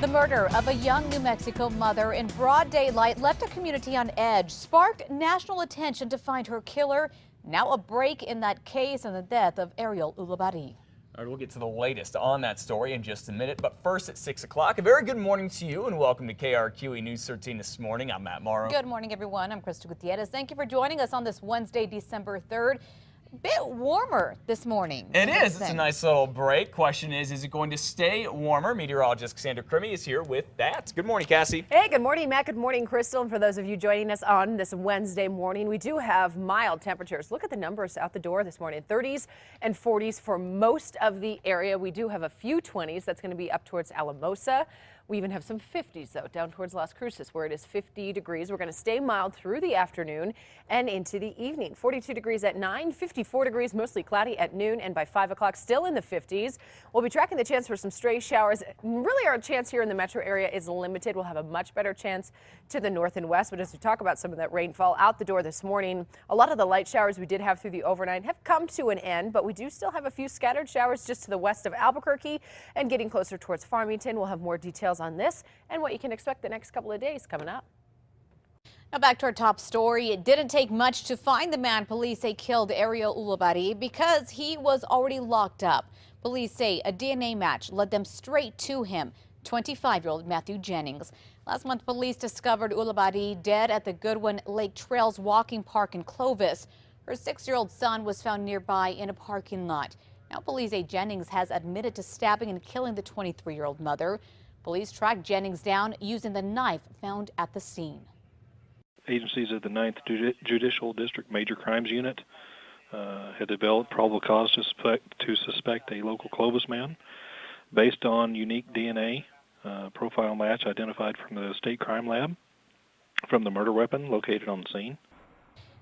The murder of a young New Mexico mother in broad daylight left a community on edge, sparked national attention to find her killer. Now a break in that case and the death of Ariel Ulibarri. All right, we'll get to the latest on that story in just a minute, but first at 6 o'clock, a very good morning to you and welcome to KRQE News 13 this morning. I'm Matt Morrow. Good morning, everyone. I'm Krista Gutierrez. Thank you for joining us on this Wednesday, December 3rd. Bit warmer this morning. It is. It's a nice little break. Question is it going to stay warmer? Meteorologist Cassandra Crimmy is here with that. Good morning, Cassie. Hey, good morning, Matt. Good morning, Crystal. And for those of you joining us on this Wednesday morning, we do have mild temperatures. Look at the numbers out the door this morning. 30s and 40s for most of the area. We do have a few 20s. That's going to be up towards Alamosa. We even have some 50s, though, down towards Las Cruces, where it is 50 degrees. We're going to stay mild through the afternoon and into the evening. 42 degrees at 9, 54 degrees, mostly cloudy at noon, and by 5 o'clock, still in the 50s. We'll be tracking the chance for some stray showers. Really, our chance here in the metro area is limited. We'll have a much better chance to the north and west. But as we talk about some of that rainfall out the door this morning, a lot of the light showers we did have through the overnight have come to an end, but we do still have a few scattered showers just to the west of Albuquerque and getting closer towards Farmington. We'll have more details on this and what you can expect the next couple of days coming up. Now back to our top story. It didn't take much to find the man police say killed Ariel Ulibarri because he was already locked up. Police say a DNA match led them straight to him, 25-year-old Matthew Jennings. Last month, police discovered Ulibarri dead at the Goodwin Lake Trails Walking Park in Clovis. Her 6-year-old son was found nearby in a parking lot. Now police say Jennings has admitted to stabbing and killing the 23-year-old mother. Police tracked Jennings down using the knife found at the scene. Agencies of the 9th Judicial District Major Crimes Unit had developed probable cause to suspect a local Clovis man based on unique DNA profile match identified from the state crime lab from the murder weapon located on the scene.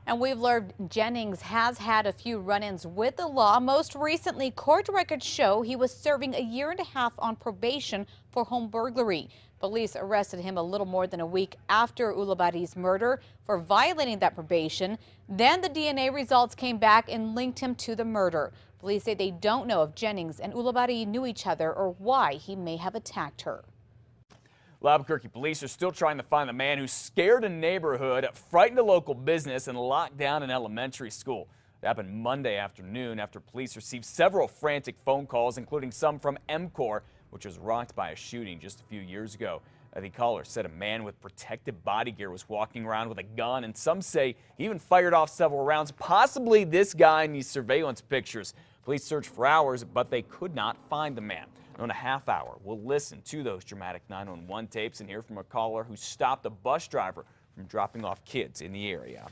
And we've learned Jennings has had a few run-ins with the law. Most recently, court records show he was serving a year and a half on probation for home burglary. Police arrested him a little more than a week after Ulibarri's murder for violating that probation. Then the DNA results came back and linked him to the murder. Police say they don't know if Jennings and Ulibarri knew each other or why he may have attacked her. Albuquerque police are still trying to find the man who scared a neighborhood, frightened a local business, and locked down an elementary school. It happened Monday afternoon after police received several frantic phone calls, including some from MCOR, which was rocked by a shooting just a few years ago. The caller said a man with protective body gear was walking around with a gun, and some say he even fired off several rounds, possibly this guy in these surveillance pictures. Police searched for hours, but they could not find the man. In a half hour, we'll listen to those dramatic 911 tapes and hear from a caller who stopped a bus driver from dropping off kids in the area.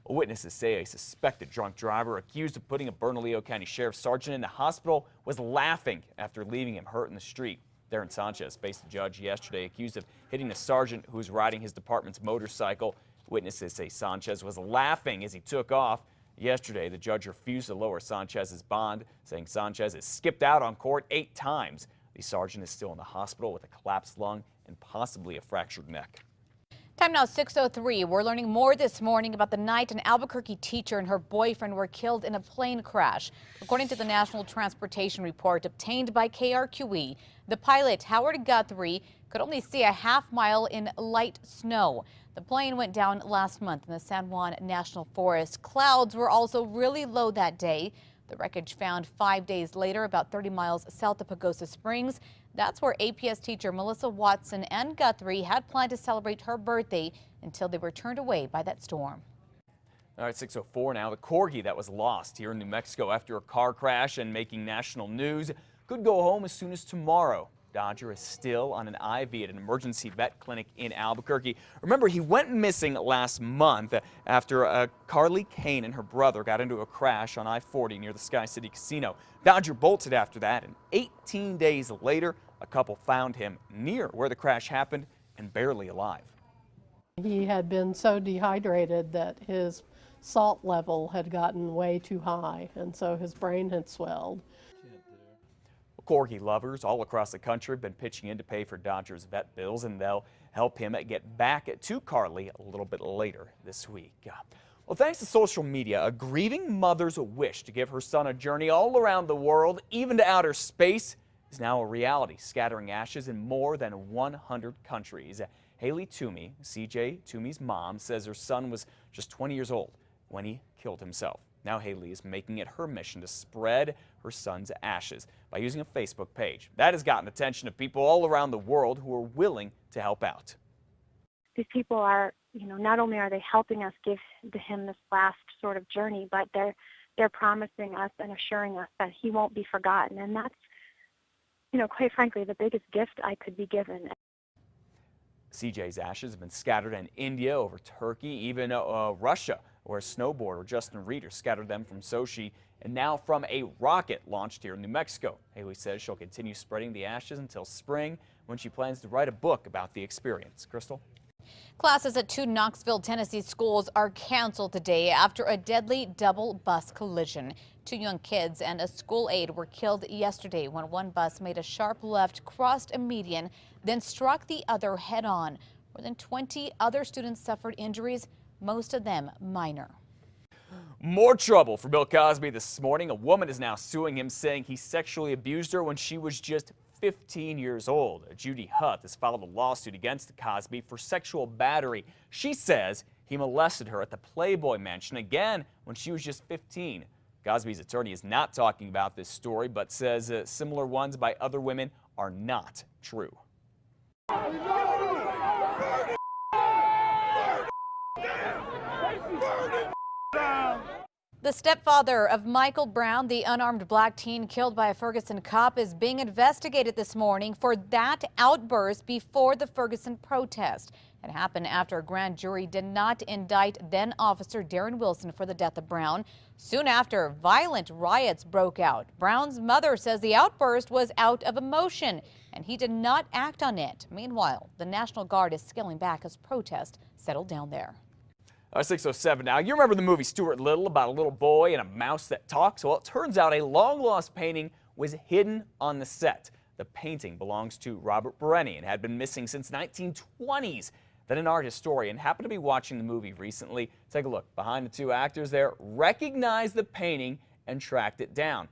Witnesses say a suspected drunk driver accused of putting a Bernalillo County Sheriff's Sergeant in the hospital was laughing after leaving him hurt in the street. Darren Sanchez faced a judge yesterday accused of hitting a sergeant who was riding his department's motorcycle. Witnesses say Sanchez was laughing as he took off. Yesterday, the judge refused to lower Sanchez's bond, saying Sanchez has skipped out on court 8 times. The sergeant is still in the hospital with a collapsed lung and possibly a fractured neck. Time now 6:03. We're learning more this morning about the night an Albuquerque teacher and her boyfriend were killed in a plane crash. According to the National Transportation Report obtained by KRQE, the pilot, Howard Guthrie, could only see a half-mile in light snow. The plane went down last month in the San Juan National Forest. Clouds were also really low that day. The wreckage found 5 days later about 30 miles south of Pagosa Springs. That's where APS teacher Melissa Watson and Guthrie had planned to celebrate her birthday until they were turned away by that storm. All right, 6:04 now. The corgi that was lost here in New Mexico after a car crash and making national news could go home as soon as tomorrow. Dodger is still on an IV at an emergency vet clinic in Albuquerque. Remember, he went missing last month after Carly Kane and her brother got into a crash on I-40 near the Sky City Casino. Dodger bolted after that, and 18 days later, a couple found him near where the crash happened and barely alive. He had been so dehydrated that his salt level had gotten way too high, and so his brain had swelled. Corgi lovers all across the country have been pitching in to pay for Dodger's vet bills, and they'll help him get back to Carly a little bit later this week. Well, thanks to social media, a grieving mother's wish to give her son a journey all around the world, even to outer space, is now a reality, scattering ashes in more than 100 countries. Haley Toomey, CJ Toomey's mom, says her son was just 20 years old when he killed himself. Now Haley is making it her mission to spread her son's ashes by using a Facebook page. That has gotten attention of people all around the world who are willing to help out. These people are, not only are they helping us give him this last sort of journey, but they're promising us and assuring us that he won't be forgotten. And that's, quite frankly, the biggest gift I could be given. CJ's ashes have been scattered in India, over Turkey, even Russia, where a snowboarder, Justin Reeder, scattered them from Sochi, and now from a rocket launched here in New Mexico. Haley says she'll continue spreading the ashes until spring, when she plans to write a book about the experience. Crystal? Classes at 2 Knoxville, Tennessee schools are canceled today after a deadly double bus collision. 2 young kids and a school aide were killed yesterday when one bus made a sharp left, crossed a median, then struck the other head-on. More than 20 other students suffered injuries, most of them minor. More trouble for Bill Cosby this morning. A woman is now suing him, saying he sexually abused her when she was just 15 years old. Judy Huth has filed a lawsuit against Cosby for sexual battery. She says he molested her at the Playboy Mansion again when she was just 15. Cosby's attorney is not talking about this story, but says similar ones by other women are not true. The stepfather of Michael Brown, the unarmed black teen killed by a Ferguson cop, is being investigated this morning for that outburst before the Ferguson protest. It happened after a grand jury did not indict then Officer Darren Wilson for the death of Brown. Soon after, violent riots broke out. Brown's mother says the outburst was out of emotion and he did not act on it. Meanwhile, the National Guard is scaling back as protests settle down there. 6:07 now. You remember the movie Stuart Little about a little boy and a mouse that talks? Well, it turns out a long-lost painting was hidden on the set. The painting belongs to Robert Brenny and had been missing since 1920s. Then an art historian happened to be watching the movie recently. Take a look. Behind the 2 actors there, recognized the painting and tracked it down.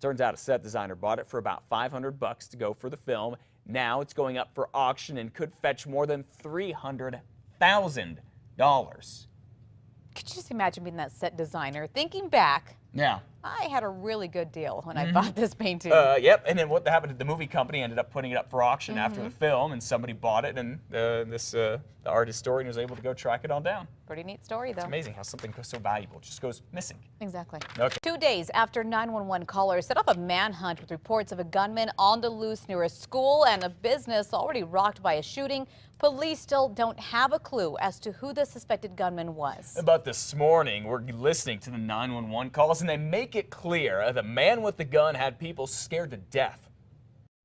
Turns out a set designer bought it for about $500 to go for the film. Now it's going up for auction and could fetch more than $300,000. Could you just imagine being that set designer? Thinking back, Yeah. I had a really good deal when I bought this painting. Yep, and then what happened, the movie company ended up putting it up for auction after the film, and somebody bought it, and the art historian was able to go track it all down. Pretty neat story, though. It's amazing how something so valuable just goes missing. Exactly. Okay. 2 days after 911 callers set off a manhunt with reports of a gunman on the loose near a school and a business already rocked by a shooting, police still don't have a clue as to who the suspected gunman was. But this morning, we're listening to the 911 calls, and they make it clear the man with the gun had people scared to death.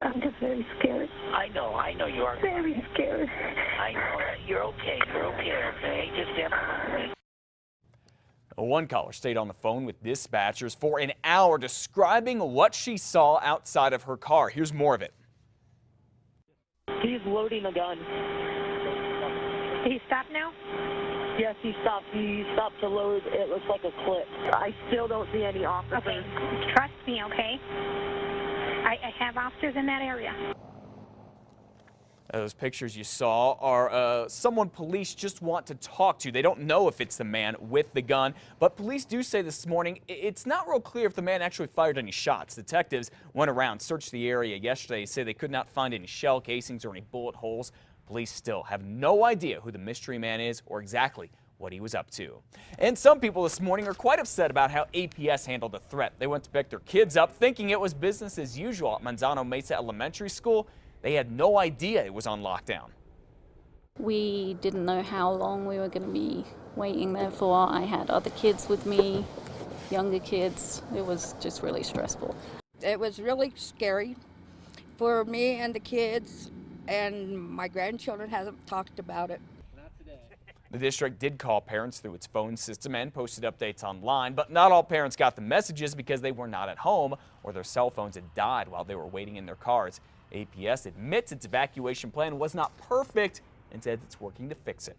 I'm just very scared. I know you are. Very scared. I know that. You're okay, okay? Just One caller stayed on the phone with dispatchers for an hour describing what she saw outside of her car. Here's more of it. He's loading a gun. Did he stop now? Yes, he stopped. He stopped to load. It looks like a clip. I still don't see any officers. Okay. Trust me, okay? I have officers in that area. Those pictures you saw are someone police just want to talk to. They don't know if it's the man with the gun, but police do say this morning it's not real clear if the man actually fired any shots. Detectives went around, searched the area yesterday, say they could not find any shell casings or any bullet holes. Police still have no idea who the mystery man is or exactly what he was up to. And some people this morning are quite upset about how APS handled the threat. They went to pick their kids up thinking it was business as usual at Manzano Mesa Elementary School. They had no idea it was on lockdown. We didn't know how long we were going to be waiting there for. I had other kids with me, younger kids. It was just really stressful. It was really scary for me and the kids, and my grandchildren haven't talked about it. The district did call parents through its phone system and posted updates online, but not all parents got the messages because they were not at home or their cell phones had died while they were waiting in their cars. APS admits its evacuation plan was not perfect and says it's working to fix it.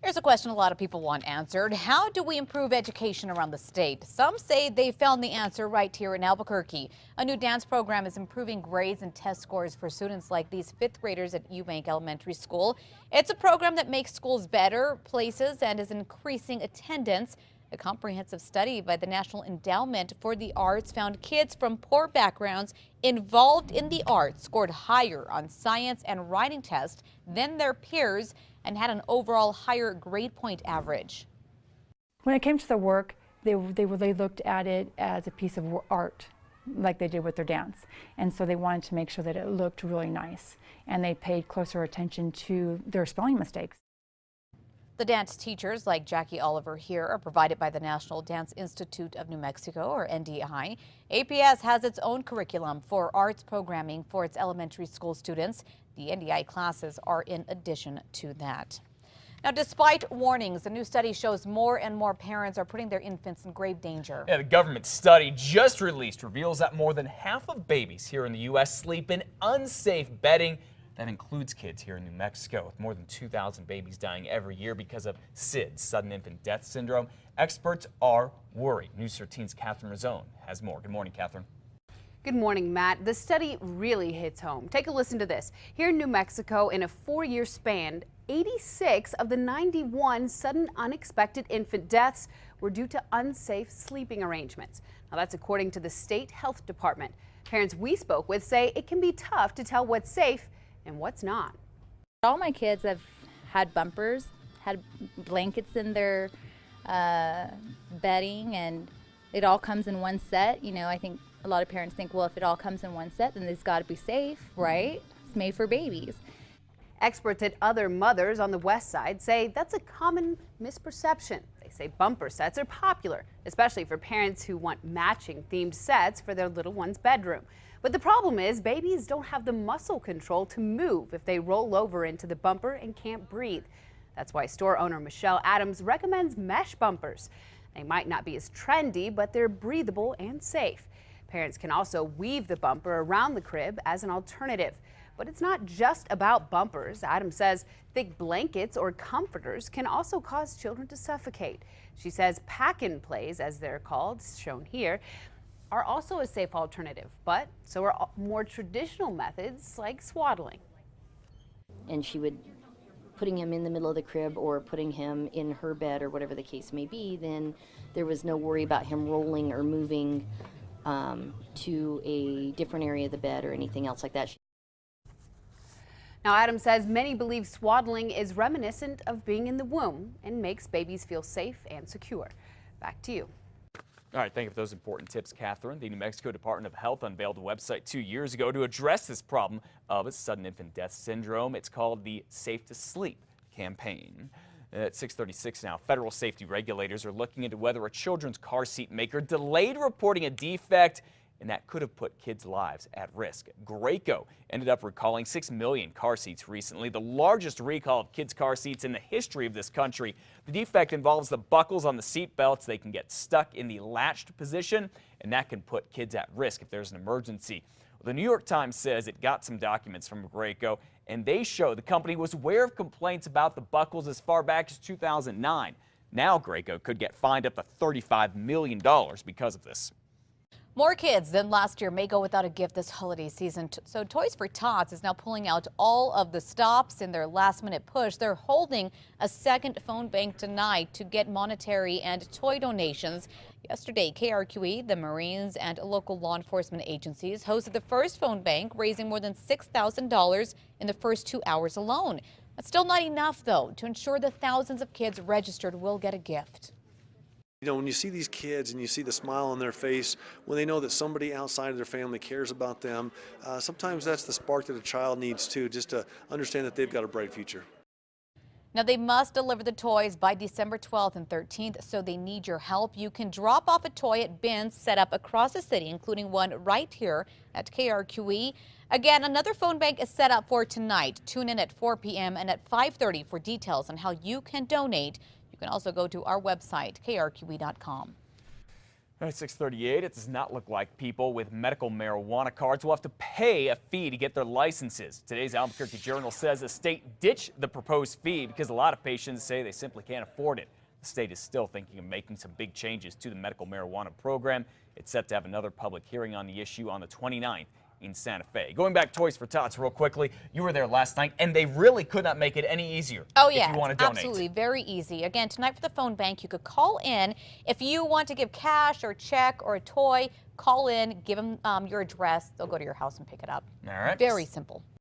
Here's a question a lot of people want answered. How do we improve education around the state? Some say they found the answer right here in Albuquerque. A new dance program is improving grades and test scores for students like these fifth graders at Eubank Elementary School. It's a program that makes schools better places and is increasing attendance. A comprehensive study by the National Endowment for the Arts found kids from poor backgrounds involved in the arts scored higher on science and writing tests than their peers and had an overall higher grade point average. When it came to the work, they really looked at it as a piece of art, like they did with their dance. And so they wanted to make sure that it looked really nice. And they paid closer attention to their spelling mistakes. The dance teachers, like Jackie Oliver here, are provided by the National Dance Institute of New Mexico, or NDI. APS has its own curriculum for arts programming for its elementary school students. The NDI classes are in addition to that. Now, despite warnings, a new study shows more and more parents are putting their infants in grave danger. Yeah, the government study just released reveals that more than half of babies here in the U.S. sleep in unsafe bedding. That includes kids here in New Mexico, with more than 2,000 babies dying every year because of SIDS, sudden infant death syndrome. Experts are worried. News 13's Catherine Rizzone has more. Good morning, Catherine. Good morning, Matt. The study really hits home. Take a listen to this. Here in New Mexico, in a 4-year span, 86 of the 91 sudden unexpected infant deaths were due to unsafe sleeping arrangements. Now, that's according to the state health department. Parents we spoke with say it can be tough to tell what's safe and what's not. All my kids have had bumpers, had blankets in their bedding, and it all comes in one set. You know, I think a lot of parents think, well, if it all comes in one set, then it's got to be safe, right? It's made for babies. Experts at other mothers on the west side say that's a common misperception. They say bumper sets are popular, especially for parents who want matching themed sets for their little one's bedroom. But the problem is babies don't have the muscle control to move if they roll over into the bumper and can't breathe. That's why store owner Michelle Adams recommends mesh bumpers. They might not be as trendy, but they're breathable and safe. Parents can also weave the bumper around the crib as an alternative. But it's not just about bumpers. Adams says thick blankets or comforters can also cause children to suffocate. She says pack-and-plays, as they're called, shown here, are also a safe alternative, but so are more traditional methods like swaddling. And she would, putting him in the middle of the crib or putting him in her bed or whatever the case may be, then there was no worry about him rolling or moving to a different area of the bed or anything else like that. Now, Adams says many believe swaddling is reminiscent of being in the womb and makes babies feel safe and secure. Back to you. All right, thank you for those important tips, Catherine. The New Mexico Department of Health unveiled a website 2 years ago to address this problem of sudden infant death syndrome. It's called the Safe to Sleep campaign. At 6:36 now, federal safety regulators are looking into whether a children's car seat maker delayed reporting a defect, and that could have put kids' lives at risk. Graco ended up recalling 6 million car seats recently, the largest recall of kids' car seats in the history of this country. The defect involves the buckles on the seat belts. They can get stuck in the latched position, and that can put kids at risk if there's an emergency. Well, the New York Times says it got some documents from Graco, and they show the company was aware of complaints about the buckles as far back as 2009. Now Graco could get fined up to $35 million because of this. More kids than last year may go without a gift this holiday season. So Toys for Tots is now pulling out all of the stops in their last-minute push. They're holding a second phone bank tonight to get monetary and toy donations. Yesterday, KRQE, the Marines, and local law enforcement agencies hosted the first phone bank, raising more than $6,000 in the first 2 hours alone. That's still not enough, though, to ensure the thousands of kids registered will get a gift. You know, when you see these kids and you see the smile on their face, when they know that somebody outside of their family cares about them, sometimes that's the spark that a child needs too, just to understand that they've got a bright future. Now, they must deliver the toys by December 12th and 13th, so they need your help. You can drop off a toy at bins set up across the city, including one right here at KRQE. Again, another phone bank is set up for tonight. Tune in at 4 p.m. and at 5:30 for details on how you can donate. You can also go to our website, krqe.com. At 6:38, it does not look like people with medical marijuana cards will have to pay a fee to get their licenses. Today's Albuquerque Journal says the state ditched the proposed fee because a lot of patients say they simply can't afford it. The state is still thinking of making some big changes to the medical marijuana program. It's set to have another public hearing on the issue on the 29th in Santa Fe. Going back Toys for Tots real quickly, you were there last night and they really could not make it any easier. Oh yeah, if you want to donate. Absolutely, very easy. Again, tonight for the phone bank, you could call in. If you want to give cash or a check or a toy, call in, give them your address. They'll go to your house and pick it up. All right. Very simple.